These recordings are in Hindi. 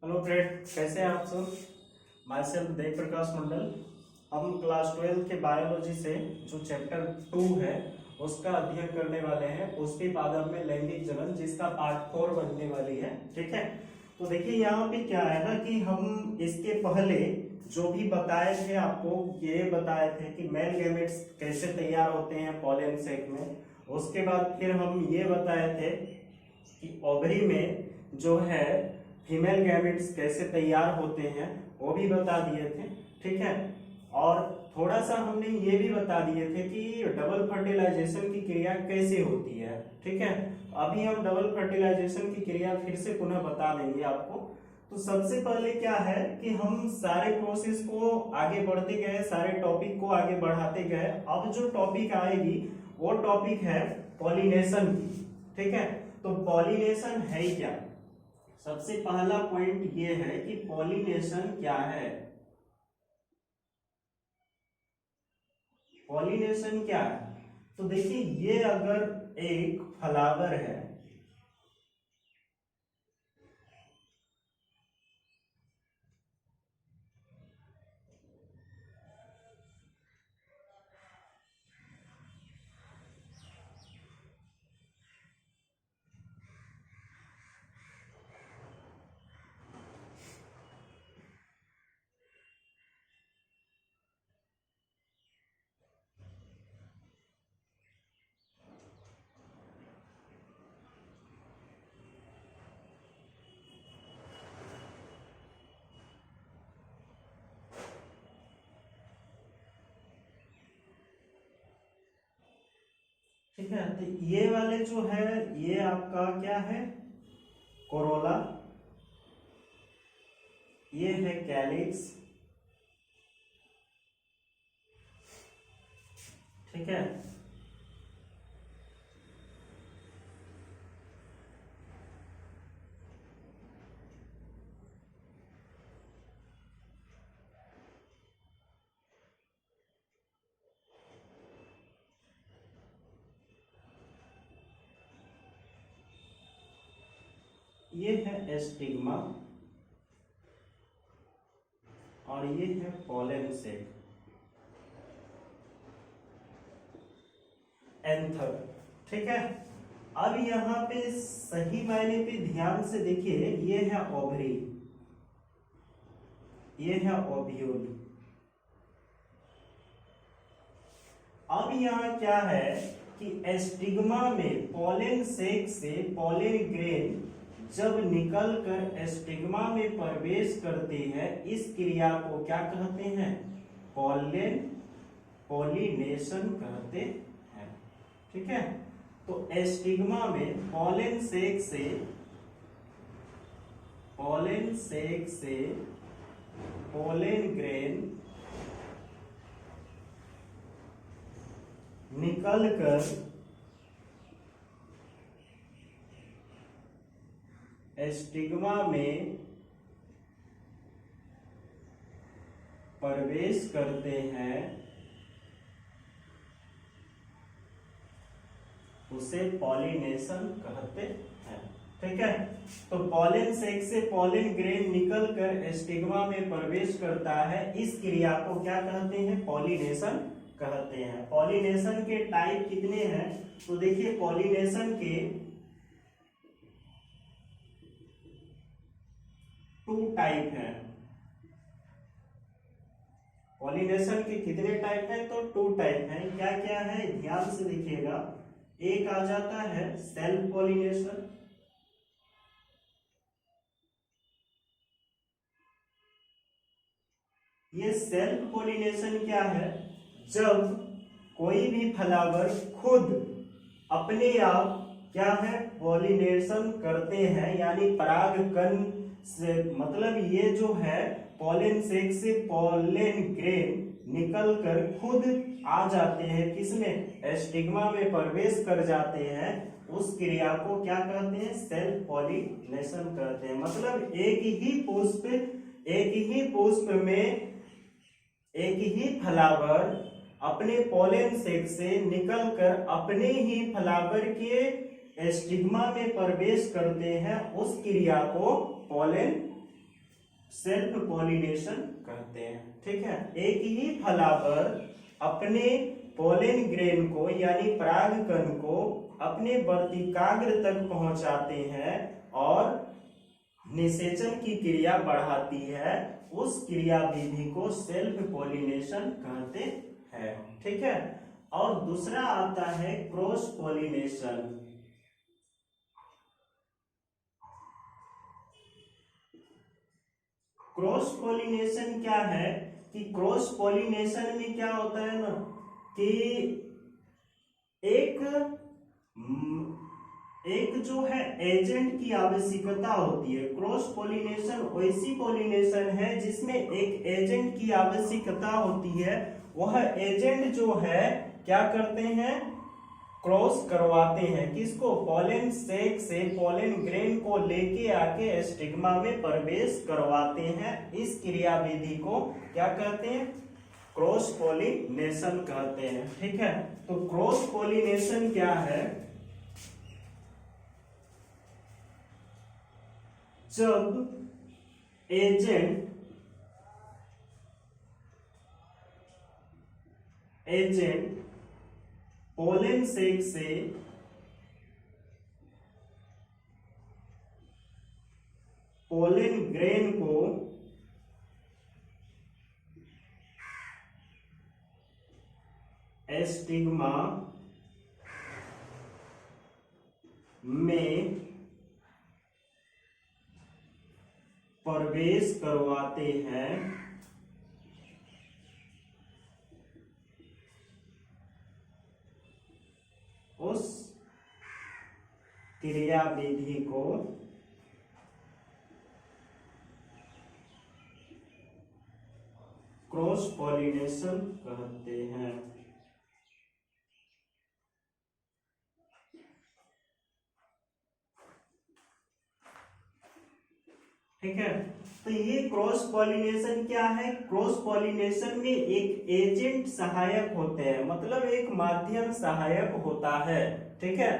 हेलो फ्रेंड, कैसे हैं आप सब। माई सेल्फ देव प्रकाश मंडल। हम क्लास 12 के बायोलॉजी से जो चैप्टर 2 है उसका अध्ययन करने वाले हैं। पुष्पी पादप में लैंगिक जनन, जिसका पार्ट 4 बनने वाली है। ठीक है, तो देखिए यहाँ पे क्या है ना कि हम इसके पहले जो भी बताए थे आपको, ये बताए थे कि मेल गैमेट्स कैसे तैयार होते हैं पॉलन सेक में। उसके बाद फिर हम ये बताए थे कि ओवरी में जो है फीमेल गैमेट्स कैसे तैयार होते हैं, वो भी बता दिए थे। ठीक है, और थोड़ा सा हमने ये भी बता दिए थे कि डबल फर्टिलाइजेशन की क्रिया कैसे होती है। ठीक है, अभी हम डबल फर्टिलाइजेशन की क्रिया फिर से पुनः बता देंगे आपको। तो सबसे पहले क्या है कि हम सारे प्रोसेस को आगे बढ़ते गए, सारे टॉपिक को आगे बढ़ाते गए। अब जो टॉपिक आएगी वो टॉपिक है पॉलिनेशन की। ठीक है, तो पॉलिनेशन है ही क्या। सबसे पहला पॉइंट ये है कि पॉलिनेशन क्या है। पॉलिनेशन क्या है, तो देखिए ये अगर एक फ्लावर है, ठीक है, तो ये वाले जो है ये आपका क्या है, कोरोला, ये है कैलिक्स। ठीक है, ये है एस्टिग्मा और ये है पोलन सेक, एंथर। ठीक है, अब यहाँ पे सही मायने पे ध्यान से देखिए, ये है ओवरी, ये है ओव्यूल। अब यहाँ क्या है कि एस्टिग्मा में पोलन सेक से पोलन ग्रेन जब निकलकर एस्टिग्मा में प्रवेश करती है, इस क्रिया को क्या कहते हैं, पोलन पॉलिनेशन कहते हैं। ठीक है, तो एस्टिग्मा में पोलन सेक से पोलन ग्रेन निकलकर एस्टिग्मा में प्रवेश करते हैं, उसे पॉलिनेशन कहते हैं। ठीक है, तो पोलन सेक से पोलन ग्रेन निकलकर एस्टिग्मा में प्रवेश करता है, इस क्रिया को क्या कहते हैं, पॉलिनेशन कहते हैं। पॉलिनेशन के टाइप कितने हैं, तो देखिए पॉलिनेशन के 2 टाइप हैं। पॉलिनेशन के कितने टाइप हैं, तो 2 टाइप हैं। क्या क्या है, ध्यान से देखिएगा। एक आ जाता है सेल्फ पॉलिनेशन, ये सेल्फ पॉलिनेशन क्या है, जब कोई भी फ्लावर खुद अपने आप क्या है पॉलिनेशन करते हैं, यानी परागकण से, मतलब ये जो है पोलन सेक से पोलन ग्रेन निकलकर खुद आ जाते हैं, किसमें, एस्टिग्मा में प्रवेश कर जाते हैं, उस क्रिया को क्या कहते हैं, सेल्फ पॉलिनेशन कहते हैं। मतलब एक ही पुष्प में एक ही फ्लावर अपने पोलन सेक से निकलकर अपने ही फ्लावर के स्टिग्मा में प्रवेश करते हैं, उस क्रिया को पोलन सेल्फ पॉलिनेशन कहते हैं। ठीक है, एक ही फलावर अपने पोलन ग्रेन को यानी परागकण को अपने वर्तिकाग्र तक पहुंचाते हैं और निषेचन की क्रिया बढ़ाती है, उस क्रिया विधि को सेल्फ पॉलिनेशन कहते हैं। ठीक है, और दूसरा आता है क्रॉस पॉलिनेशन। क्रॉस पॉलिनेशन क्या है कि क्रॉस पॉलिनेशन में क्या होता है ना कि एक जो है एजेंट की आवश्यकता होती है। क्रॉस पॉलिनेशन वैसी पॉलिनेशन है जिसमें एक एजेंट की आवश्यकता होती है। वह एजेंट जो है क्या करते हैं, क्रॉस करवाते हैं। किसको? पोलन सेक से पोलन ग्रेन को लेके आके स्टिग्मा में प्रवेश करवाते हैं। इस क्रिया विधि को क्या कहते हैं? क्रॉस पॉलिनेशन कहते हैं। ठीक है, तो क्रॉस पॉलिनेशन क्या है? जब एजेंट पोलन सेक से पोलन ग्रेन को स्टिग्मा में प्रवेश करवाते हैं, उस क्रिया विधि को क्रॉस पॉलिनेशन कहते हैं। ठीक है, तो ये क्रॉस पॉलिनेशन क्या है? क्रॉस पॉलिनेशन में एक एजेंट सहायक होते हैं, मतलब एक माध्यम सहायक होता है। ठीक है,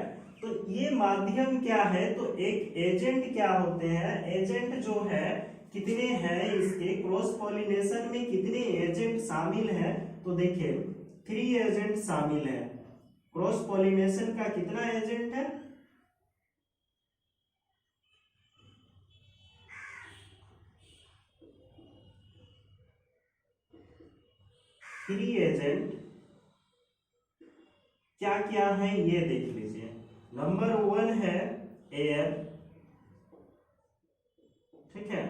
तो ये माध्यम क्या है? तो एक एजेंट क्या होते हैं? एजेंट जो है कितने हैं इसके क्रॉस पॉलिनेशन में, कितने एजेंट शामिल हैं? तो देखिए 3 एजेंट शामिल हैं। क्रॉस पॉलिनेशन का कितना एजेंट है? 3 एजेंट क्या क्या है ये देख लीजिए। नंबर 1 है एयर। ठीक है,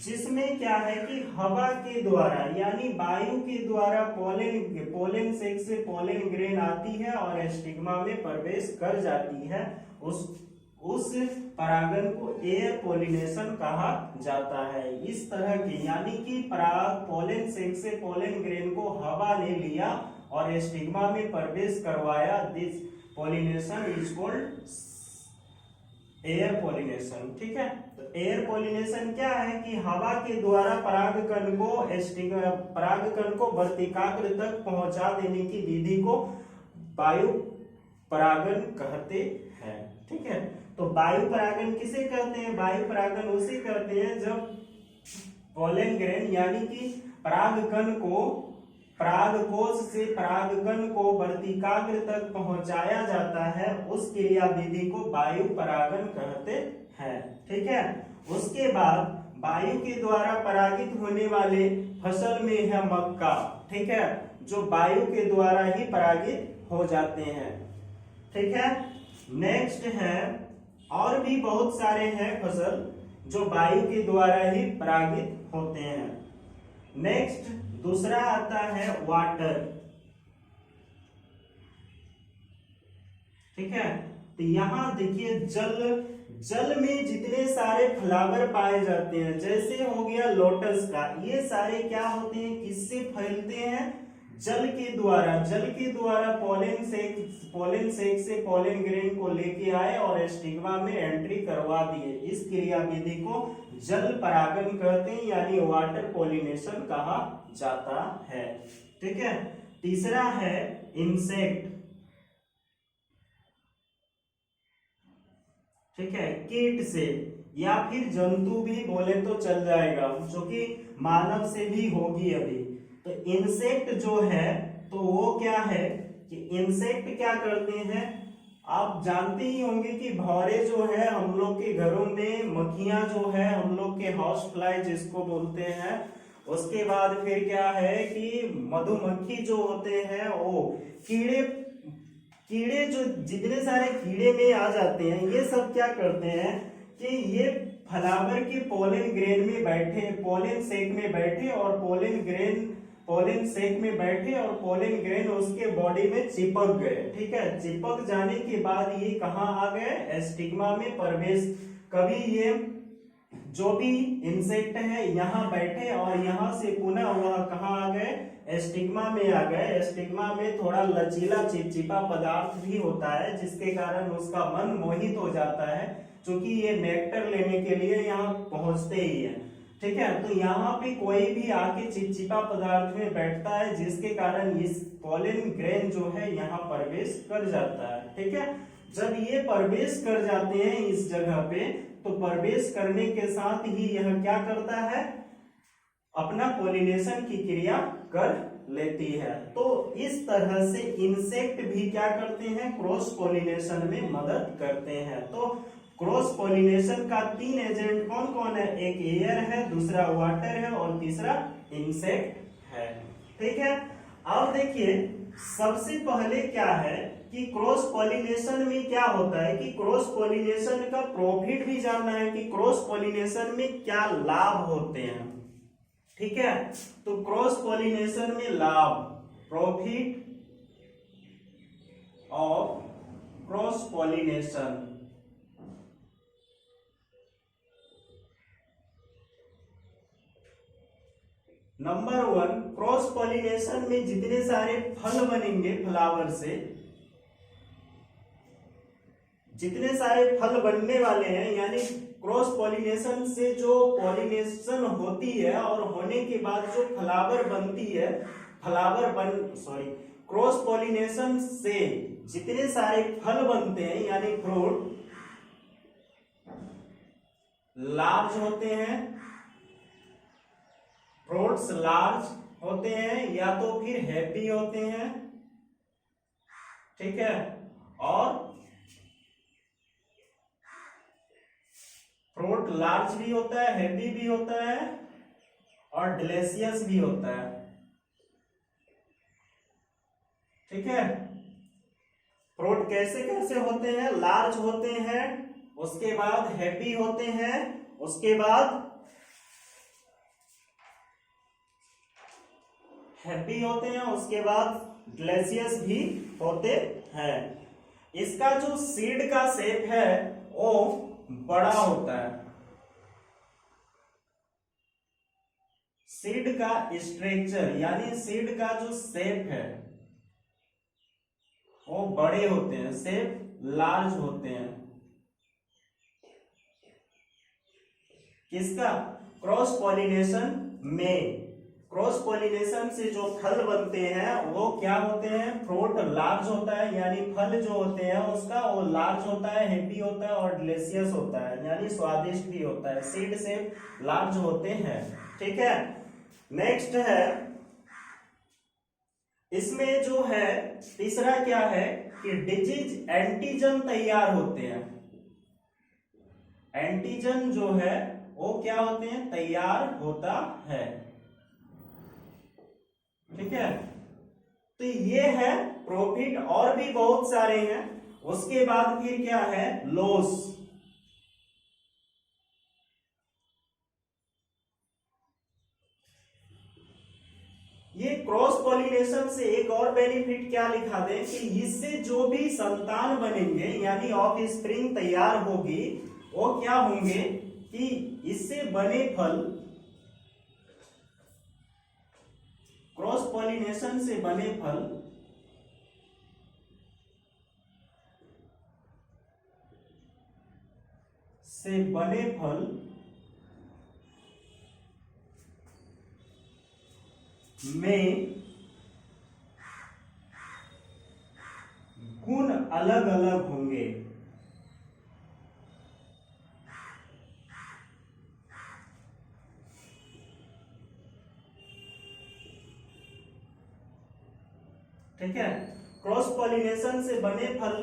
जिसमें क्या है कि हवा के द्वारा यानी वायु के द्वारा पोलन सेक से पोलन ग्रेन आती है और स्टिग्मा में प्रवेश कर जाती है। उस परागन को एयर पॉलिनेशन कहा जाता है। इस तरह के यानी कि पराग पोलन सेक से पोलन ग्रेन को हवा ने लिया और स्टिग्मा में प्रवेश करवाया। This pollination is called air pollination. ठीक है, तो एयर पॉलिनेशन क्या है कि हवा के द्वारा परागकण को वर्तिकाग्र तक पहुंचा देने की विधि को वायु परागन कहते हैं। ठीक है, तो वायु परागन किसे कहते हैं? वायु परागन उसे कहते हैं जब पोलन ग्रेन यानी कि परागकण को परागकोश से परागकण को वर्तिकाग्र तक पहुंचाया जाता है, उस क्रिया विधि को वायु परागन कहते हैं। ठीक है, उसके बाद वायु के द्वारा परागित होने वाले फसल में है मक्का। ठीक है, जो वायु के द्वारा ही परागित हो जाते हैं। ठीक है, नेक्स्ट है और भी बहुत सारे हैं फसल जो वायु के द्वारा ही परागित होते हैं। नेक्स्ट दूसरा आता है वाटर। ठीक है, तो यहां देखिए जल में जितने सारे फ्लावर पाए जाते हैं, जैसे हो गया लोटस का, ये सारे क्या होते हैं? किससे फैलते हैं? जल के द्वारा पोलन सेक से पोलन ग्रेन को लेके आए और स्टिग्मा में एंट्री करवा दिए। इस क्रिया विधि को जल परागन कहते हैं यानी वाटर पॉलिनेशन कहा जाता है। ठीक है, तीसरा है इंसेक्ट। ठीक है, कीट से या फिर जंतु भी बोले तो चल जाएगा, जो कि मानव से भी होगी अभी। तो इंसेक्ट जो है तो वो क्या है कि इंसेक्ट क्या करते हैं, आप जानते ही होंगे कि भौरे जो है हम लोग के घरों में, मक्खियां जो है हम लोग के हाउस फ्लाई जिसको बोलते हैं, उसके बाद फिर क्या है कि मधुमक्खी जो होते हैं वो कीड़े कीड़े जो जितने सारे कीड़े में आ जाते हैं, ये सब क्या करते हैं कि ये फ्लावर के पोलन ग्रेन में बैठे, पोलन सेक में बैठे और पोलन सेक में बैठे और पोलन ग्रेन उसके बॉडी में चिपक गए। ठीक है, चिपक जाने के बाद ये कहाँ आ गए, स्टिग्मा में प्रवेश। कभी ये जो भी इंसेक्ट है यहाँ बैठे और यहाँ से पुनः वह कहाँ आ गए, स्टिग्मा में आ गए। स्टिग्मा में थोड़ा लचीला चिपचिपा पदार्थ भी होता है, जिसके कारण उसका मन मोहित हो जाता है, क्योंकि ये नेक्टर लेने के लिए यहाँ पहुंचते ही है। ठीक है, तो यहाँ पे कोई भी आके चिपचिपा पदार्थ में बैठता है, जिसके कारण इस पोलन ग्रेन जो है यहाँ प्रवेश कर जाता है। ठीक है, जब ये प्रवेश कर जाते हैं इस जगह पे, तो प्रवेश करने के साथ ही यह क्या करता है, अपना पोलिनेशन की क्रिया कर लेती है। तो इस तरह से इंसेक्ट भी क्या करते हैं, क्रॉस पोलिनेशन में मदद करते हैं। तो क्रॉस पोलिनेशन का 3 एजेंट कौन कौन है, एक एयर है, दूसरा वाटर है और तीसरा इंसेक्ट है। ठीक है, अब देखिए सबसे पहले क्या है कि क्रॉस पॉलिनेशन में क्या होता है कि क्रॉस पॉलिनेशन का प्रॉफिट भी जानना है कि क्रॉस पॉलिनेशन में क्या लाभ होते हैं। ठीक है, तो क्रॉस पॉलिनेशन में लाभ, profit of cross pollination. Number 1, cross pollination में जितने सारे फल बनेंगे फ्लावर से, जितने सारे फल बनने वाले हैं, यानी क्रॉस पॉलिनेशन से जो पॉलिनेशन होती है और होने के बाद जो फ्लावर बनती है, क्रॉस पॉलिनेशन से जितने सारे फल बनते हैं यानी फ्रूट लार्ज होते हैं, फ्रूट्स लार्ज होते हैं या तो फिर हैप्पी होते हैं। ठीक है, और फ्रूट लार्ज भी होता है, हैप्पी भी होता है और डिलीशियस भी होता है। ठीक है, फ्रूट कैसे कैसे होते हैं, लार्ज होते हैं, उसके बाद हैप्पी होते हैं, उसके बाद हैप्पी होते हैं, उसके बाद डिलीशियस भी होते हैं। इसका जो सीड का शेप है वो बड़ा होता है, सीड का स्ट्रक्चर यानी सीड का जो शेप है वो बड़े होते हैं, शेप लार्ज होते हैं। किसका, क्रॉस पॉलिनेशन में। क्रॉस पॉलिनेशन से जो फल बनते हैं वो क्या होते हैं, फ्रूट लार्ज होता है यानी फल जो होते हैं उसका वो लार्ज होता है, हैप्पी होता है और डिलीशियस होता है यानी स्वादिष्ट भी होता है, सीड से लार्ज होते हैं। ठीक है, नेक्स्ट है, इसमें जो है तीसरा क्या है कि डिजीज एंटीजन तैयार होते हैं। एंटीजन जो है वो क्या होते हैं, तैयार होता है। ठीक है, तो ये है प्रॉफिट, और भी बहुत सारे हैं। उसके बाद फिर क्या है, लॉस। ये क्रॉस पॉलिनेशन से एक और बेनिफिट क्या लिखा दें कि इससे जो भी संतान बनेंगे यानी ऑफ स्प्रिंग तैयार होगी, वो क्या होंगे कि इससे बने फल, क्रॉस पॉलिनेशन से बने फल में गुण अलग अलग होंगे। ठीक है। क्रॉस पॉलिनेशन से बने फल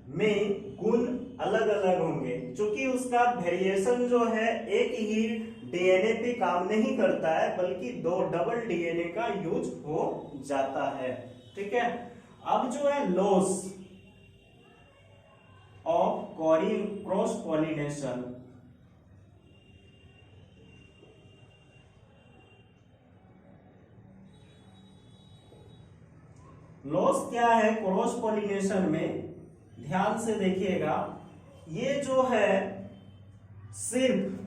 में गुण अलग अलग होंगे, क्योंकि उसका वेरिएशन जो है एक ही डीएनए पे काम नहीं करता है, बल्कि दो डबल डीएनए का यूज हो जाता है। ठीक है। अब जो है loss of cross pollination, loss क्या है क्रॉस पॉलिनेशन में, ध्यान से देखिएगा। ये जो है सिर्फ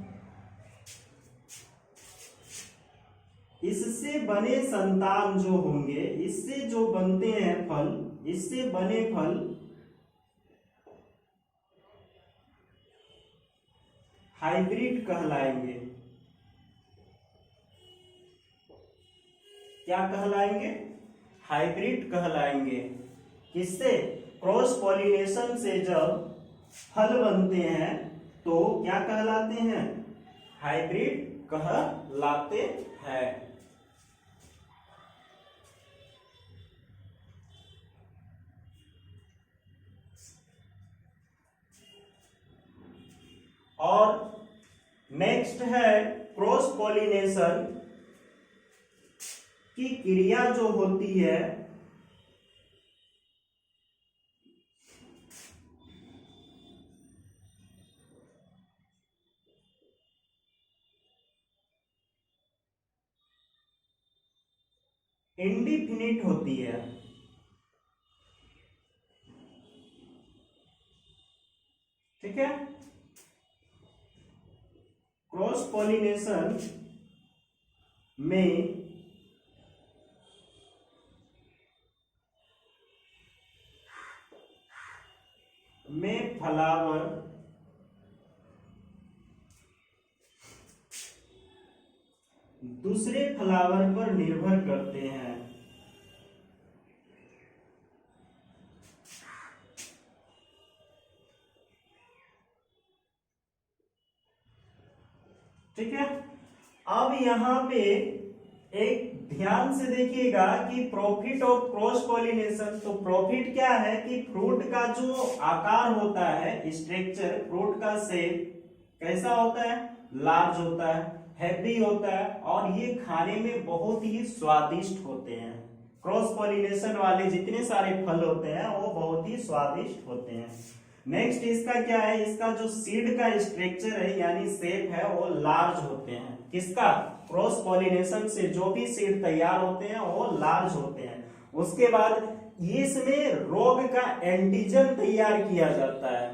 इससे बने संतान जो होंगे, इससे जो बनते हैं फल, इससे बने फल हाइब्रिड कहलाएंगे। क्या कहलाएंगे? हाइब्रिड कहलाएंगे। किससे? क्रॉस पॉलिनेशन से जब फल बनते हैं तो क्या कहलाते हैं? हाइब्रिड कहलाते हैं। और नेक्स्ट है क्रॉस पॉलिनेशन की क्रिया जो होती है इंडिफिनिट होती है। ठीक है। क्रॉस पॉलिनेशन में फ्लावर दूसरे फ्लावर पर निर्भर करते हैं। ठीक है। अब यहां पे एक ध्यान से देखिएगा कि प्रॉफिट ऑफ क्रॉस पॉलिनेशन, तो प्रॉफिट क्या है कि फ्रूट का जो आकार होता है, स्ट्रक्चर, फ्रूट का शेप कैसा होता है? लार्ज होता है, हैवी होता है, और ये खाने में बहुत ही स्वादिष्ट होते हैं। क्रॉस पॉलिनेशन वाले जितने सारे फल होते हैं वो बहुत ही स्वादिष्ट होते हैं। नेक्स्ट इसका क्या है? इसका जो सीड का स्ट्रक्चर है यानी शेप है वो लार्ज होते हैं। किसका? क्रॉस पॉलिनेशन से जो भी सीड तैयार होते हैं वो लार्ज होते हैं। उसके बाद इसमें रोग का एंटीजन तैयार किया जाता है।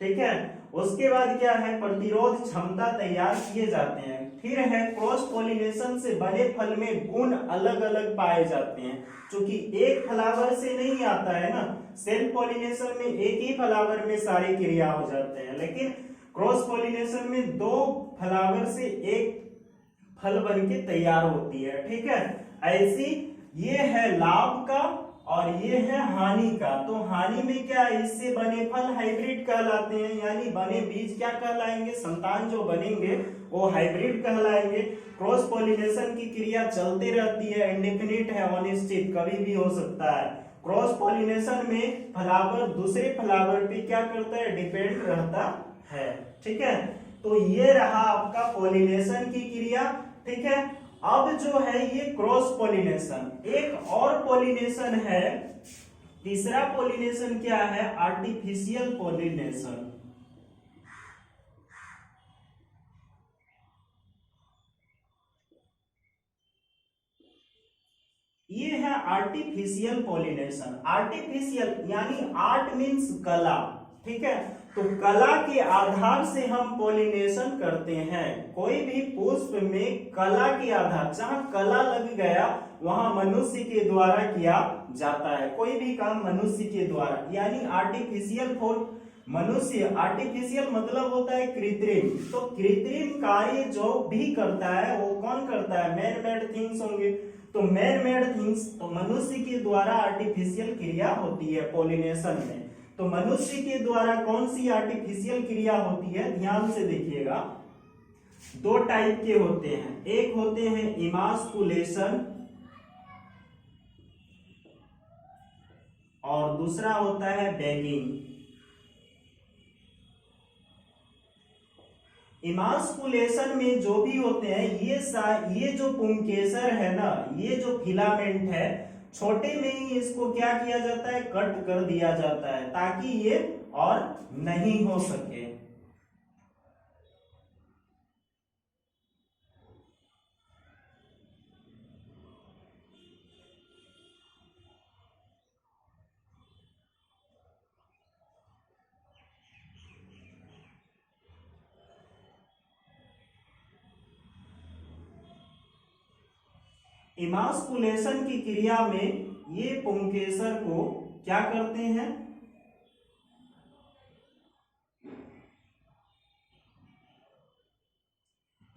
ठीक है। उसके बाद क्या है? प्रतिरोध क्षमता तैयार किए जाते हैं। फिर है क्रॉस पॉलिनेशन से बने फल में गुण अलग अलग पाए जाते हैं, क्योंकि एक फ्लावर से नहीं आता है ना। सेल्फ पॉलिनेशन में एक ही फ्लावर में सारी क्रिया हो जाते हैं, लेकिन क्रॉस पॉलिनेशन में दो फ्लावर से एक फल बन के तैयार होती है। ठीक है। ऐसी ये है लाभ का और ये है हानि का। तो हानि में क्या है? इससे बने फल हाइब्रिड कहलाते हैं, यानी बने बीज क्या कहलाएंगे? संतान जो बनेंगे वो हाइब्रिड कहलाएंगे। क्रॉस पॉलिनेशन की क्रिया चलती रहती है, इंडेफिनिट है, अनिश्चित, कभी भी हो सकता है। क्रॉस पॉलिनेशन में फ्लावर दूसरे फ्लावर पे क्या करता है? डिपेंड रहता है। ठीक है। तो ये रहा आपका पॉलिनेशन की क्रिया। ठीक है। अब जो है ये क्रॉस पॉलिनेशन। एक और पॉलिनेशन है, तीसरा पॉलिनेशन क्या है? Artificial pollination. ये है आर्टिफिशियल पॉलिनेशन। आर्टिफिशियल यानी आर्ट मीन्स कला। ठीक है। तो कला के आधार से हम पॉलिनेशन करते हैं। कोई भी पुष्प में कला के आधार, जहां कला लग गया वहां मनुष्य के द्वारा किया जाता है। कोई भी काम मनुष्य के द्वारा, यानी आर्टिफिशियल फॉर मनुष्य। आर्टिफिशियल मतलब होता है कृत्रिम। तो कृत्रिम कार्य जो भी करता है वो कौन करता है? मैन मेड थिंग्स होंगे। तो मैन मेड थिंग्स, तो मनुष्य के द्वारा आर्टिफिशियल क्रिया होती है पॉलिनेशन में। तो मनुष्य के द्वारा कौन सी आर्टिफिशियल क्रिया होती है? ध्यान से देखिएगा। दो टाइप के होते हैं। एक होते हैं इमास्कुलेशन, और दूसरा होता है बैगिंग। इमास्कुलेशन में जो भी होते हैं ये जो पुंकेसर है ना, ये जो फिलामेंट है, छोटे में ही इसको क्या किया जाता है, कट कर दिया जाता है ताकि ये और नहीं हो सके। इमास्कुलेशन की क्रिया में ये पुंकेसर को क्या करते हैं,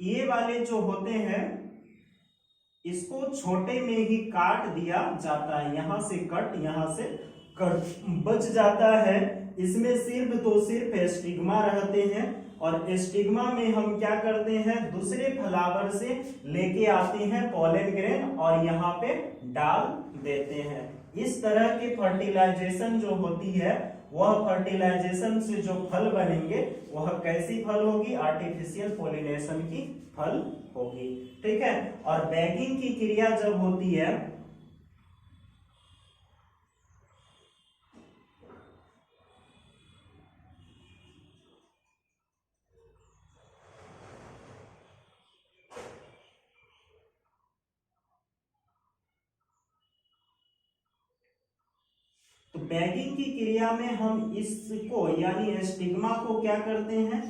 ये वाले जो होते हैं इसको छोटे में ही काट दिया जाता है, यहां से कट, यहां से कट बच जाता है। इसमें सिर्फ स्टिग्मा रहते हैं और स्टिग्मा में हम क्या करते हैं, दूसरे फ्लावर से लेके आते हैं पॉलन ग्रेन और यहाँ पे डाल देते हैं। इस तरह की फर्टिलाइजेशन जो होती है, वह फर्टिलाइजेशन से जो फल बनेंगे वह कैसी फल होगी, आर्टिफिशियल पॉलिनेशन की फल होगी। ठीक है। और बैगिंग की क्रिया जब होती है, तो बैगिंग की क्रिया में हम इसको यानी स्टिग्मा को क्या करते हैं,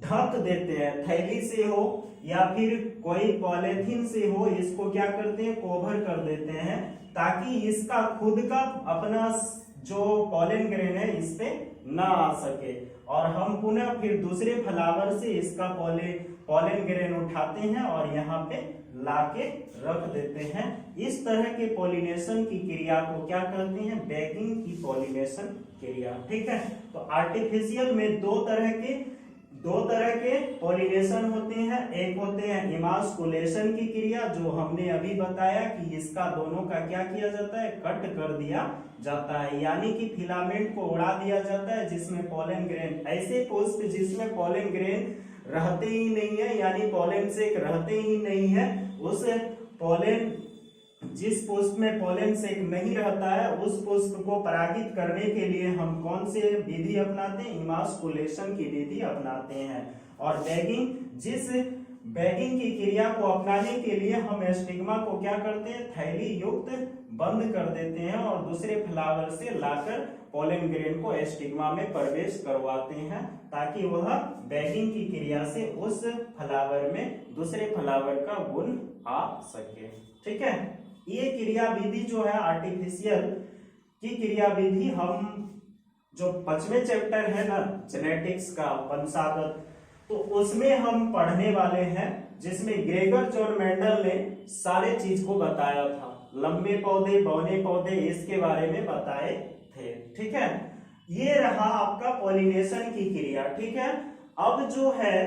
ढक देते हैं, थैली से हो या फिर कोई पॉलीथीन से हो, इसको क्या करते हैं, कवर कर देते हैं ताकि इसका खुद का अपना जो पॉलन ग्रेन है इस पे ना आ सके। और हम पुनः फिर दूसरे फ्लावर से इसका पॉलन ग्रेन उठाते हैं और यहाँ पे लाके रख देते हैं। इस तरह के पॉलिनेशन की क्रिया को क्या कहते हैं, बैगिंग की पॉलिनेशन क्रिया। ठीक है। तो आर्टिफिशियल में दो तरह के पॉलिनेशन होते हैं। एक होते हैं इमास्कुलेशन की क्रिया, जो हमने अभी बताया कि इसका दोनों का क्या किया जाता है, कट कर दिया जाता है, यानी कि फिलामेंट को उड़ा दिया जाता है जिसमें पॉलन ग्रेन, ऐसे पुष्प जिसमें पॉलन ग्रेन रहते ही नहीं है, यानी पॉलन सेक रहते ही नहीं है, उस पॉलन, जिस पुष्प में पॉलन सेक नहीं रहता है उस पुष्प को परागित करने के लिए हम कौन से विधि अपनाते हैं, इमास्कुलेशन की विधि अपनाते हैं। और बैगिंग की क्रिया को अपनाने के लिए हम स्टिग्मा को क्या करते हैं, थैली युक्त बंद कर देते हैं और दूसरे फ्लावर से लाकर पॉलन ग्रेन को स्टिग्मा में प्रवेश करवाते हैं ताकि वह बैगिंग की क्रिया से उस फ्लावर में दूसरे फ्लावर का गुण आ सके। ठीक है। ये क्रिया विधि जो है आर्टिफिशियल की क्रिया विधि, हम जो 5वें चैप्टर है ना जेनेटिक्स का, वंशागत, तो उसमें हम पढ़ने वाले हैं, जिसमें ग्रेगर जॉन मेंडल ने सारे चीज को बताया था, लंबे पौधे, बौने पौधे, इसके बारे में बताए थे। ठीक है। ये रहा आपका पॉलिनेशन की क्रिया। ठीक है। अब जो है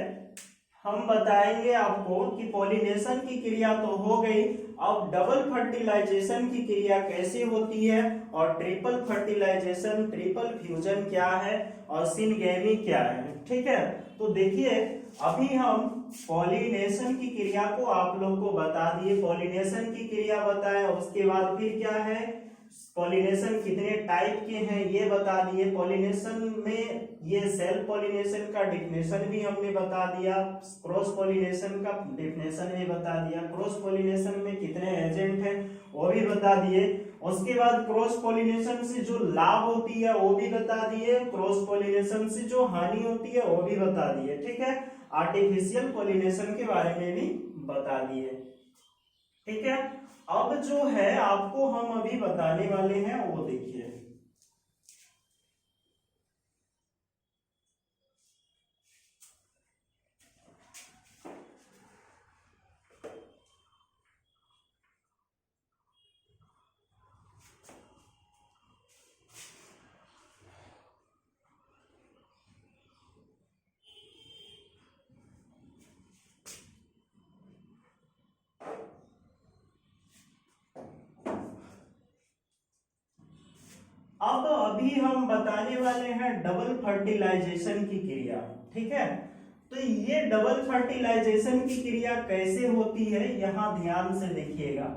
हम बताएंगे आपको कि पॉलिनेशन की क्रिया तो हो गई, अब डबल फर्टिलाइजेशन की क्रिया कैसे होती है और ट्रिपल फर्टिलाइजेशन, ट्रिपल फ्यूजन क्या है और सिनगेमी क्या है। ठीक है। तो देखिए अभी हम पॉलिनेशन की क्रिया को आप लोग को बता दिए, पॉलिनेशन की क्रिया बताया, उसके बाद फिर क्या है, पॉलिनेशन कितने टाइप के हैं ये बता दिए। पॉलिनेशन में ये सेल्फ पॉलिनेशन का डिफिनेशन भी हमने बता दिया, क्रॉस पॉलिनेशन का डिफिनेशन भी बता दिया, क्रॉस पॉलिनेशन में कितने एजेंट हैं वो भी बता दिए। उसके बाद क्रॉस पॉलिनेशन से जो लाभ होती है वो भी बता दिए, क्रॉस पॉलिनेशन से जो हानि होती है वो भी बता दिए। ठीक है। आर्टिफिशियल पॉलिनेशन के बारे में भी बता दिए। ठीक है। अब जो है आपको हम अभी बताने वाले हैं वो देखिए, अब अभी हम बताने वाले हैं डबल फर्टिलाइजेशन की क्रिया। ठीक है, तो ये डबल फर्टिलाइजेशन की क्रिया कैसे होती है यहां ध्यान से देखिएगा।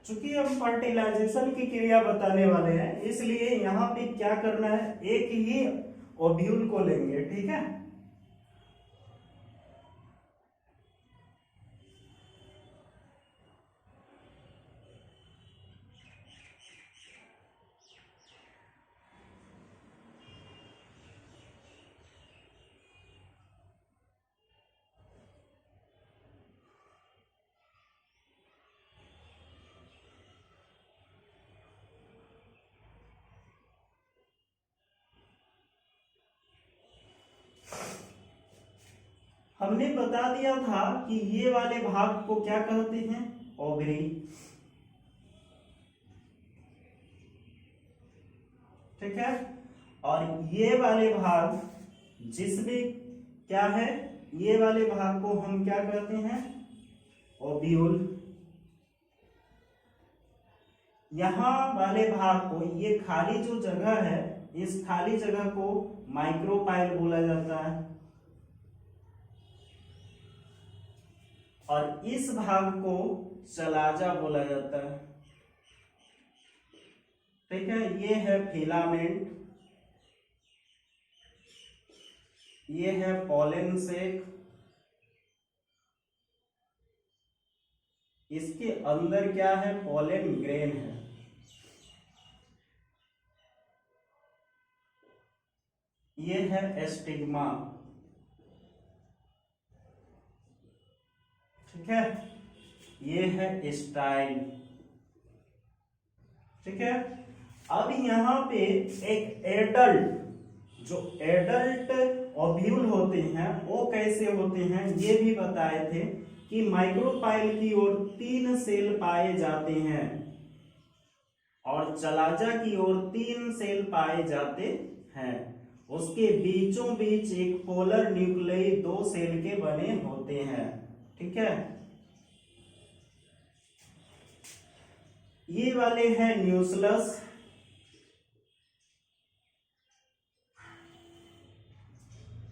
चूंकि हम फर्टिलाइजेशन की क्रिया बताने वाले हैं, इसलिए यहाँ पे क्या करना है, एक ही ओव्यूल को लेंगे। ठीक है, हमने बता दिया था कि ये वाले भाग को क्या कहते हैं, ओवरी। ठीक है, और ये वाले भाग जिसमें क्या है, ये वाले भाग को हम क्या कहते हैं, ओव्यूल। यहां वाले भाग को, ये खाली जो जगह है, इस खाली जगह को माइक्रोपाइल बोला जाता है, और इस भाग को चलाजा बोला जाता है। ठीक है, ये है फिलामेंट, ये है पोलन सेक, इसके अंदर क्या है, पोलन ग्रेन है। ये है स्टिग्मा। ठीक है, ये है स्टाइल। ठीक है, अब यहाँ पे एक एडल्ट, जो एडल्ट ओव्यूल होते हैं वो कैसे होते हैं, ये भी बताए थे कि माइक्रोपाइल की ओर 3 सेल पाए जाते हैं और चलाजा की ओर 3 सेल पाए जाते हैं। उसके बीचों बीच एक पोलर न्यूक्लियई 2 सेल के बने होते हैं। ठीक है, ये वाले हैं न्यूक्लियस,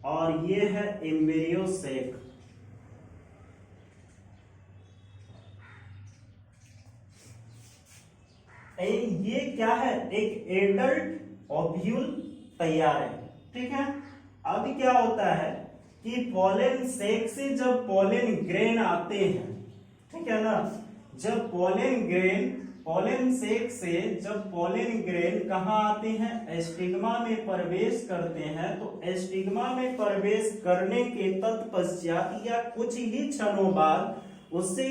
और ये है एम्ब्रियो सेक। ये क्या है, एक एडल्ट ओव्यूल तैयार है। ठीक है, अब क्या होता है कि पोलन सेक से जब पोलन ग्रेन आते हैं, ठीक है ना, जब पोलन सेक से जब पोलन ग्रेन कहाँ आते हैं, एस्टिग्मा में प्रवेश करते हैं, तो एस्टिग्मा में प्रवेश करने के तत्पश्चात या कुछ ही क्षणों बाद उससे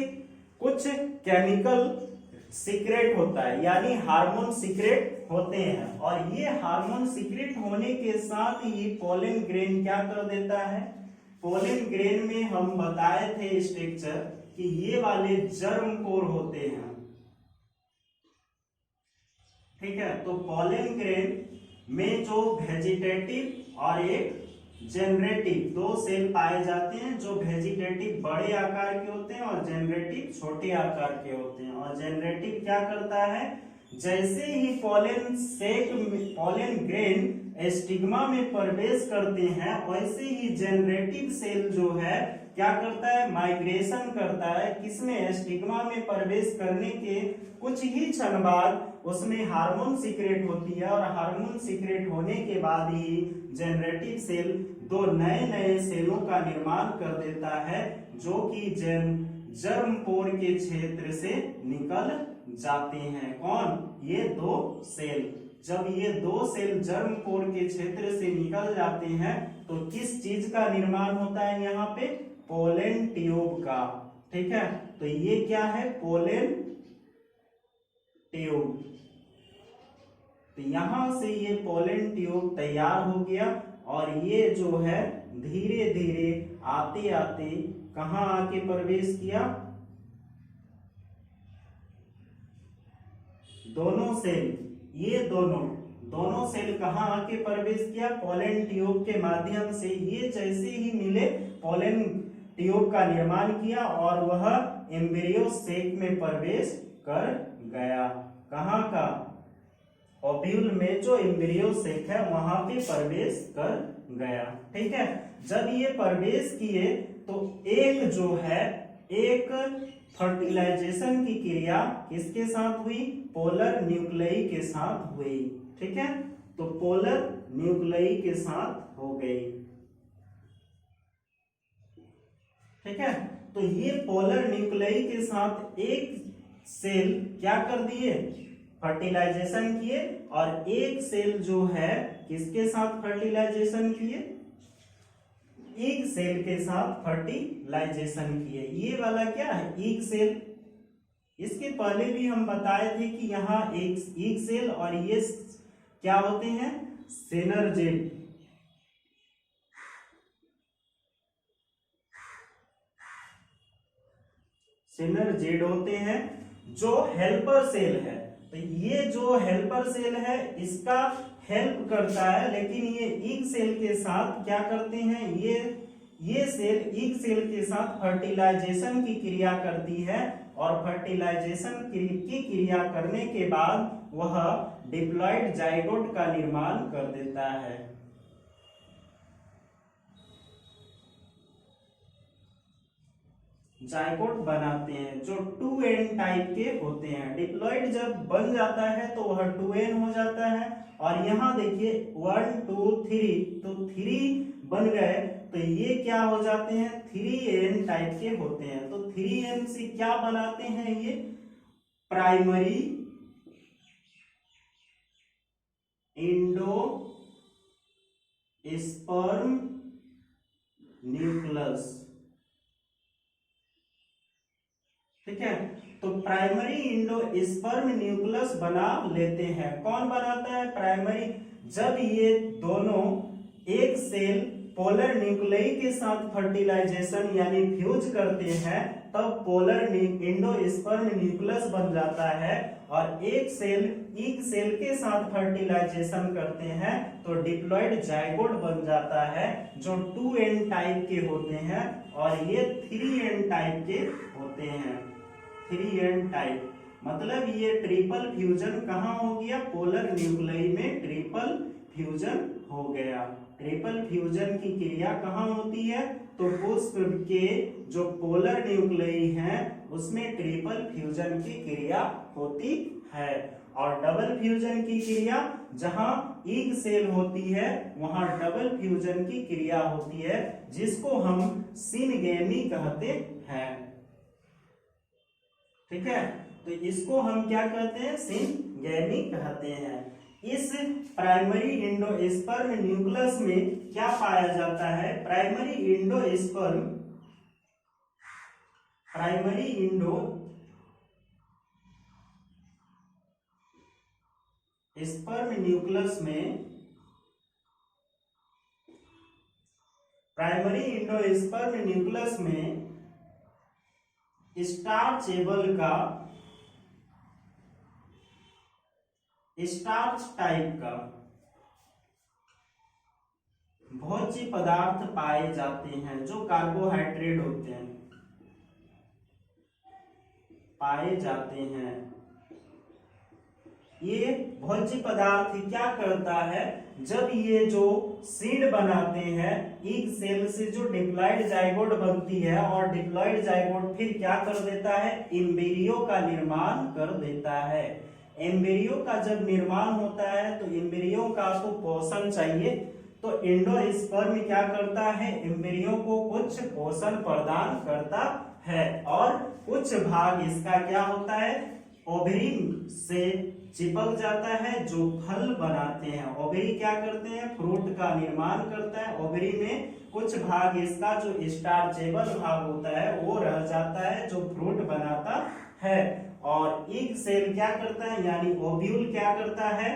कुछ केमिकल सीक्रेट होता है, यानी हार्मोन सीक्रेट होते हैं, और ये हार्मोन सीक्रेट होने के साथ ही पोलन ग्रेन क्या कर देता है, पोलन ग्रेन में हम बताए थे स्ट्रक्चर कि ये वाले जर्म कोर होते हैं। ठीक है, तो पोलन ग्रेन में जो वेजिटेटिव और एक जनरेटिव 2 सेल पाए जाते हैं, जो वेजिटेटिव बड़े आकार के होते हैं और जनरेटिव छोटे आकार के होते हैं। और जनरेटिव क्या करता है, जैसे ही पॉलन ग्रेन स्टिग्मा में प्रवेश करते हैं, वैसे ही जेनरेटिव सेल जो है क्या करता है, माइग्रेशन करता है। किसमें, स्टिग्मा में प्रवेश करने के कुछ ही क्षण बाद उसमें हार्मोन सीक्रेट होती है, और हार्मोन सीक्रेट होने के बाद ही जेनरेटिव सेल दो नए नए सेलों का निर्माण कर देता है, जो कि जर्म पोर के क्षेत्र से निकल जाते हैं। कौन, ये दो सेल। जब ये दो सेल जर्म पोर के क्षेत्र से निकल जाते हैं तो किस चीज का निर्माण होता है, यहाँ पे पोलन ट्यूब का। ठीक है, तो ये क्या है, पोलन ट्यूब। तो यहां से ये पोलन ट्यूब तैयार हो गया, और ये जो है धीरे धीरे आते आते कहां आके प्रवेश किया, दोनों सेल, ये दोनों सेल कहां आके प्रवेश किया, पोलन ट्यूब के माध्यम से। ये जैसे ही मिले, पोलन ट्यूब का निर्माण किया और वह एम्ब्रियो सेक में प्रवेश कर गया। कहां का, ओव्यूल में जो एम्ब्रियो सेक है वहां पे प्रवेश कर गया। ठीक है, जब ये प्रवेश किए तो एक जो है, एक फर्टिलाइजेशन की क्रिया किसके साथ हुई, पोलर न्यूक्लियाई के साथ हुई। ठीक है, तो पोलर न्यूक्लियाई के साथ हो गई। ठीक है, तो ये पोलर न्यूक्लियाई के साथ एक सेल क्या कर दिए, फर्टिलाइजेशन किए, और एक सेल जो है किसके साथ फर्टिलाइजेशन किए, एक सेल के साथ फर्टिलाइजेशन किए। ये वाला क्या है, एक सेल। इसके पहले भी हम बताए थे कि यहाँ एक सेल और ये क्या होते हैं, सिनर्जेड। सिनर्जेड होते हैं, जो हेल्पर सेल है। तो ये जो हेल्पर सेल है इसका हेल्प करता है, लेकिन ये ईग सेल के साथ क्या करते हैं, ये सेल ईग सेल के साथ फर्टिलाइजेशन की क्रिया करती है, और फर्टिलाइजेशन की क्रिया करने के बाद वह डिप्लॉइड जाइगोट का निर्माण कर देता है। जाइगोट बनाते हैं जो 2n टाइप के होते हैं। डिप्लॉइड जब बन जाता है तो वह 2n हो जाता है, और यहाँ देखिए 1 2 3, तो 3 बन गए, तो ये क्या हो जाते हैं, 3n टाइप के होते हैं। तो 3n से क्या बनाते हैं, ये प्राइमरी इंडो स्पर्म न्यूक्लियस। ठीक है, तो प्राइमरी इंडो स्पर्म न्यूक्लियस बना लेते हैं। कौन बनाता है, प्राइमरी। जब ये दोनों एक सेल पोलर न्यूक्लियाई के साथ फर्टिलाइजेशन यानी फ्यूज करते हैं, तब पोलर इंडो स्पर्म न्यूक्लियस बन जाता है, और एक सेल ईग सेल के साथ फर्टिलाइजेशन करते हैं तो डिप्लॉइड जाइगोट बन जाता है, जो 2n टाइप के होते हैं, और ये 3n टाइप के होते हैं। 3n टाइप मतलब ये ट्रिपल फ्यूजन कहाँ हो गया, पोलर न्यूक्लियाई में ट्रिपल फ्यूजन हो गया। ट्रिपल फ्यूजन की क्रिया कहाँ होती है, तो पुष्प के जो पोलर न्यूक्लियाई हैं उसमें ट्रिपल फ्यूजन की क्रिया होती है। और डबल फ्यूजन की क्रिया जहां ईग सेल होती है वहां डबल फ्यूजन की क्रिया होती है, जिसको हम सिनगेमी कहते हैं। ठीक है, तो इसको हम क्या कहते हैं, सिनगेमी कहते हैं। इस प्राइमरी इंडोस्पर्म न्यूक्लियस में क्या पाया जाता है, प्राइमरी इंडोस्पर्म न्यूक्लियस में, प्राइमरी इंडोस्पर्म न्यूक्लियस में स्टार्चेबल का, स्टार्च टाइप का भोज्य पदार्थ पाए जाते हैं, जो कार्बोहाइड्रेट होते हैं, पाए जाते हैं। ये भोज्य पदार्थ क्या करता है, जब ये जो सीड बनाते हैं एक सेल से जो डिप्लॉइड जाइगोट बनती है और डिप्लॉइड जाइगोट फिर क्या कर देता है, एम्ब्रियो का निर्माण कर देता है। एम्ब्रियो का जब निर्माण होता है तो एम्ब्रियो का तो पोषण चाहिए, तो एंडोस्पर्म क्या करता है, एम्ब्रियो को कुछ पोषण प्रदान करता है और कुछ भाग इसका क्या होता है, ओवरी से चिपक जाता है जो फल बनाते हैं। ओवरी क्या करते हैं, फ्रूट का निर्माण करता है। ओवरी में कुछ भाग इसका जो स्टार्चेबल भाग होता है वो रह जाता है जो फ्रूट बनाता है। और एग सेल क्या करता है, यानी ओव्यूल क्या करता है,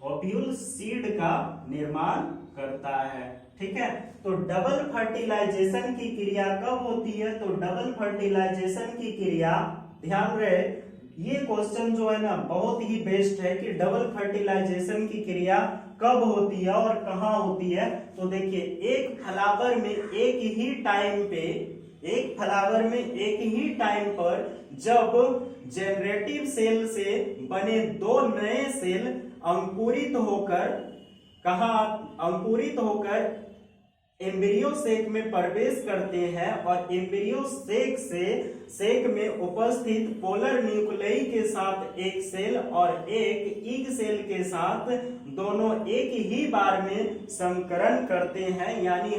ओव्यूल सीड का निर्माण करता है। ठीक है, तो डबल फर्टिलाइजेशन की क्रिया कब होती है, तो डबल फर्टिलाइजेशन की क्रिया, ध्यान रहे ये क्वेश्चन जो है ना बहुत ही बेस्ट है कि डबल फर्टिलाइजेशन की क्रिया कब होती है और कहाँ होती है। तो देखिए एक फ्लावर में एक ही टाइम पे, एक फ्लावर में एक ही टाइम पर जब जेनरेटिव सेल से बने दो नए सेल अंकुरित होकर, कहा अंकुरित होकर एम्ब्रियो सेक में प्रवेश करते हैं और एम्ब्रियो सेक में उपस्थित पोलर न्यूक्लियई के साथ एक सेल और एक ईग सेल के साथ दोनों एक ही बार में संकरण करते हैं, यानी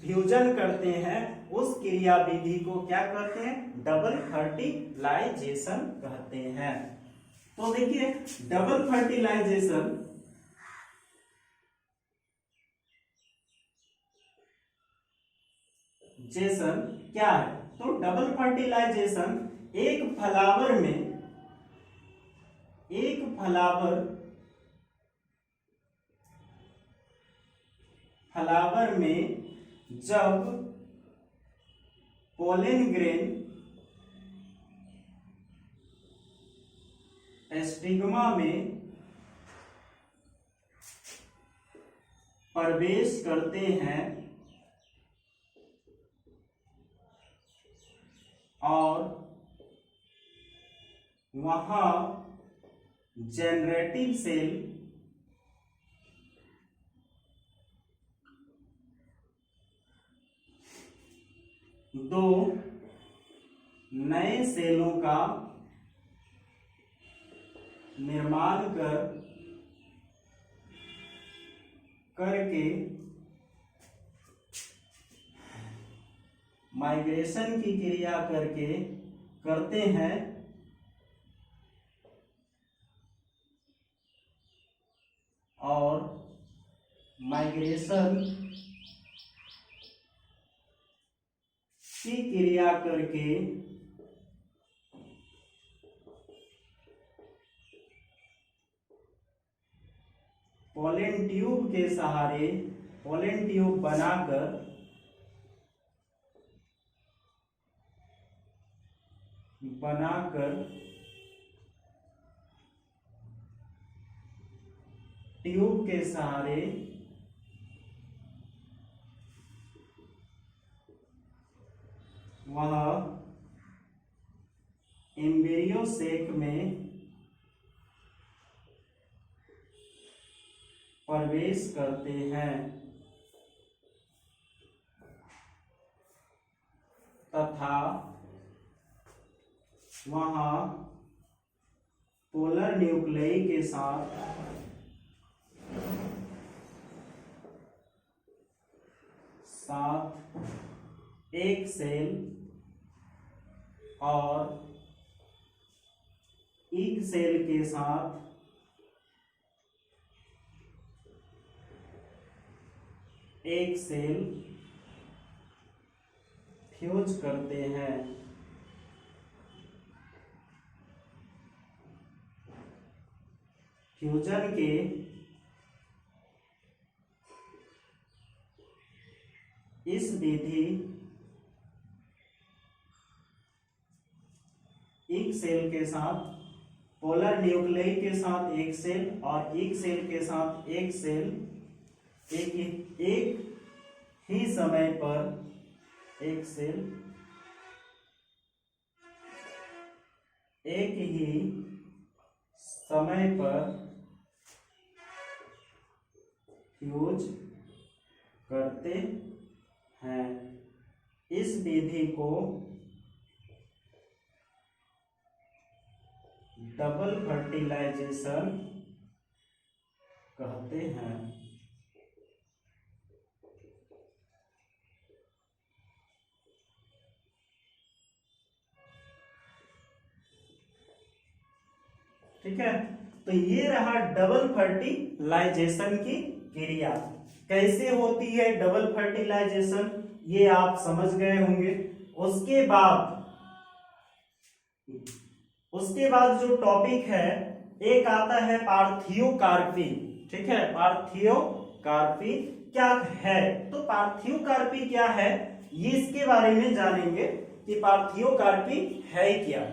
फ्यूजन करते हैं, उस क्रिया विधि को क्या कहते हैं, डबल फर्टिलाइजेशन कहते हैं। तो देखिए डबल फर्टिलाइजेशन क्या है, तो डबल फर्टिलाइजेशन एक फ्लावर में जब पोलन ग्रेन स्टिग्मा में प्रवेश करते हैं और वहां जेनरेटिव सेल दो नए सेलों का निर्माण करके माइग्रेशन की क्रिया करते हैं और माइग्रेशन की क्रिया करके पोलन ट्यूब के सहारे, पोलन ट्यूब बनाकर ट्यूब के सहारे वह एम्ब्रियो सेक में प्रवेश करते हैं तथा वहां पोलर न्यूक्लियई के साथ एक सेल और ईग सेल के साथ एक सेल फ्यूज करते हैं। फ्यूजन के इस विधि एक सेल के साथ, पोलर न्यूक्लियई के साथ एक सेल और एक सेल के साथ एक सेल एक ही समय पर एक सेल एक ही समय पर यूज करते हैं। इस विधि को डबल फर्टिलाइजेशन कहते हैं। ठीक है, तो ये रहा डबल फर्टिलाइजेशन की क्रिया। कैसे होती है डबल फर्टिलाइजेशन, ये आप समझ गए होंगे। उसके बाद जो टॉपिक है, एक आता है पार्थियोकार्पी। ठीक है, पार्थियोकार्पी क्या है, तो पार्थियोकार्पी क्या है ये इसके बारे में जानेंगे कि पार्थियोकार्पी है क्या।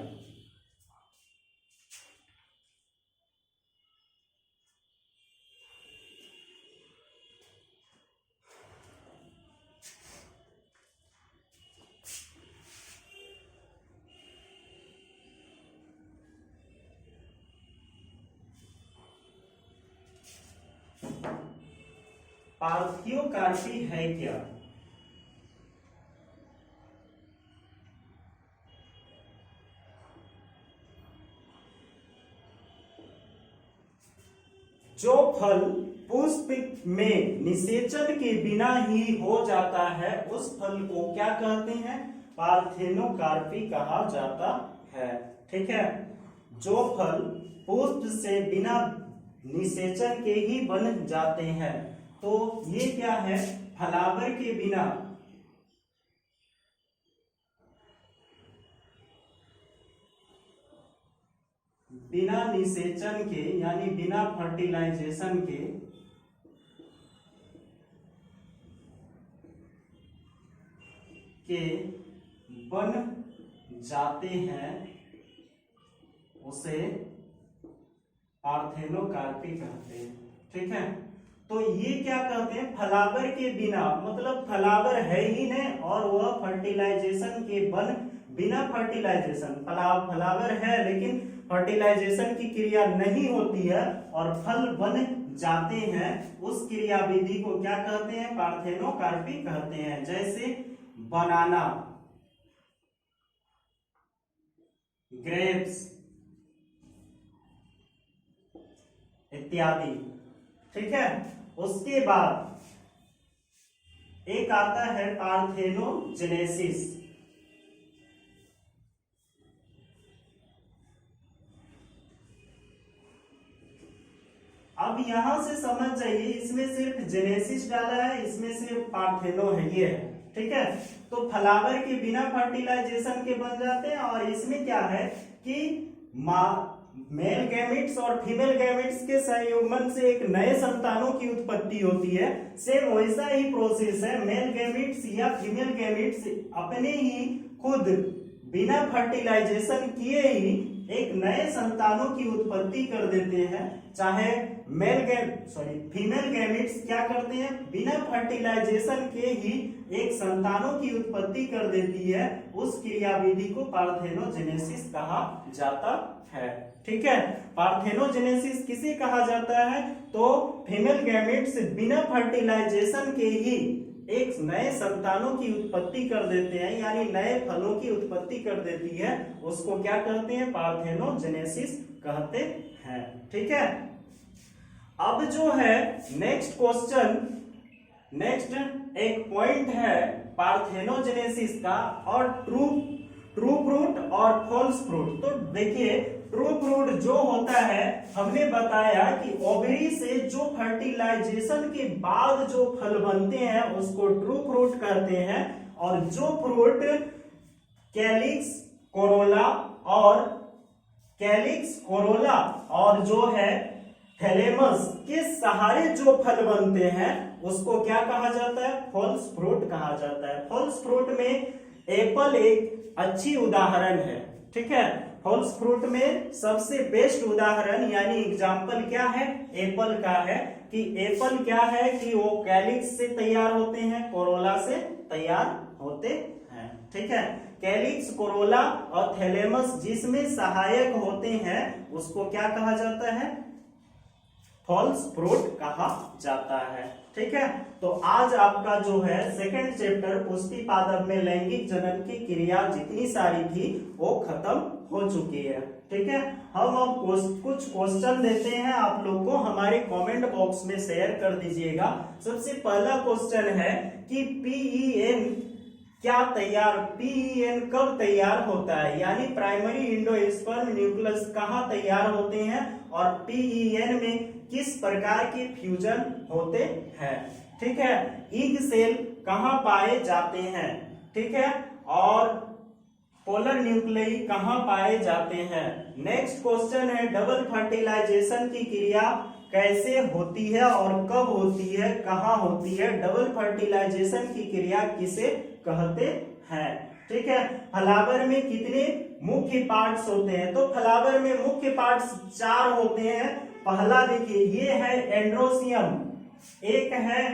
पार्थियोकार्पी है क्या? जो फल पुष्प में निषेचन के बिना ही हो जाता है उस फल को क्या कहते हैं? पार्थेनोकार्पी कहा जाता है। ठीक है, जो फल पुष्प से बिना निषेचन के ही बन जाते हैं, तो ये क्या है? फलावर के बिना निषेचन के यानी बिना फर्टिलाइजेशन के बन जाते हैं, उसे पार्थेनोकार्पी कहते हैं। ठीक है, तो ये क्या कहते हैं? फलावर के बिना, मतलब फलावर है ही नहीं और वह फर्टिलाइजेशन के बिना फर्टिलाइजेशन, फलावर है लेकिन फर्टिलाइजेशन की क्रिया नहीं होती है और फल बन जाते हैं, उस क्रिया विधि को क्या कहते हैं? पार्थेनोकार्पी कहते हैं। जैसे बनाना, ग्रेप्स इत्यादि। ठीक है, उसके बाद एक आता है पार्थेनोजेनेसिस। अब यहां से समझ जाइए, इसमें सिर्फ जेनेसिस डाला है, इसमें सिर्फ पार्थेनो है, ये है। ठीक है, तो फलावर के बिना फर्टिलाइजेशन के बन जाते हैं और इसमें क्या है कि मेल गैमेट्स और फीमेल गैमेट्स के संयोजन से एक नए संतानों की उत्पत्ति होती है। सेम वैसा ही प्रोसेस है, मेल गैमेट्स या फीमेल गैमेट्स अपने ही खुद बिना फर्टिलाइजेशन किए ही एक नए संतानों की उत्पत्ति कर देते हैं। चाहे फीमेल गैमेट्स क्या करते हैं? बिना फर्टिलाइजेशन के ही एक संतानों की उत्पत्ति कर देती है, उस क्रिया विधि को पार्थेनोजेनेसिस कहा जाता है। ठीक है, पार्थेनोजेनेसिस किसे कहा जाता है? तो फीमेल गैमेट्स बिना फर्टिलाइजेशन के ही एक नए संतानों की उत्पत्ति कर देते हैं, यानी नए फलों की उत्पत्ति कर देती है, उसको क्या कहते हैं? पार्थेनोजेनेसिस कहते हैं। ठीक है, अब जो है नेक्स्ट क्वेश्चन, नेक्स्ट एक पॉइंट है पार्थेनोजेनेसिस का, और ट्रू फ्रूट और फॉल्स फ्रूट। तो देखिए, ट्रू फ्रूट जो होता है, हमने बताया कि ओवरी से जो फर्टिलाइजेशन के बाद जो फल बनते हैं उसको ट्रू फ्रूट कहते हैं, और जो फ्रूट कैलिक्स कोरोला और जो है थैलेमस के सहारे जो फल बनते हैं उसको क्या कहा जाता है? फॉल्स फ्रूट कहा जाता है। फॉल्स फ्रूट में एप्पल एक अच्छी उदाहरण है। ठीक है, फॉल्स फ्रूट में सबसे बेस्ट उदाहरण यानी एग्जाम्पल क्या है? एप्पल का है, कि एप्पल क्या है कि वो कैलिक्स से तैयार होते हैं, कोरोला से तैयार होते हैं। ठीक है, कैलिक्स, कोरोला और थैलेमस जिसमें सहायक होते हैं उसको क्या कहा जाता है? फॉल्स फ्रूट कहा जाता है। ठीक है, तो आज आपका जो है सेकंड चैप्टर पुष्पी पादप में लैंगिक जनन की क्रिया जितनी सारी थी वो खत्म हो चुकी है। ठीक है, हम अब कुछ क्वेश्चन देते हैं आप लोग को, हमारे कमेंट बॉक्स में शेयर कर दीजिएगा। सबसे पहला क्वेश्चन है कि पीईएन पीईएन कब तैयार होता है, यानी प्राइमरी इंडोस्पर्म न्यूक्लियस कहाँ तैयार होते हैं और पीईएन में किस प्रकार के फ्यूजन होते हैं। ठीक है, ईग सेल कहाँ पाए जाते हैं। ठीक है, और पोलर न्यूक्लियाई कहाँ पाए जाते हैं। नेक्स्ट क्वेश्चन है डबल फर्टिलाइजेशन की क्रिया कैसे होती है और कब होती है, कहाँ होती है। डबल फर्टिलाइजेशन की क्रिया किसे कहते हैं। ठीक है, फ्लावर में कितने मुख्य पार्ट्स होते हैं, तो फ्लावर में मुख्य पार्ट्स 4 होते हैं। पहला देखिए, ये है एंड्रोसियम, एक है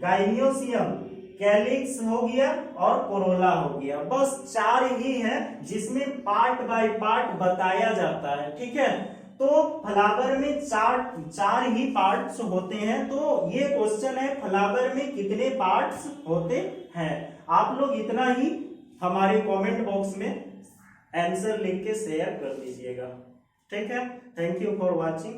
गाइनियोसियम, कैलिक्स हो गया और कोरोला हो गया। बस 4 ही है जिसमें पार्ट बाय पार्ट बताया जाता है। ठीक है, तो फ्लावर में चार ही पार्ट्स होते हैं। तो ये क्वेश्चन है फ्लावर में कितने पार्ट्स होते हैं। आप लोग इतना ही हमारे कमेंट बॉक्स में आंसर लिख के शेयर कर दीजिएगा। ठीक है, थैंक यू फॉर वॉचिंग।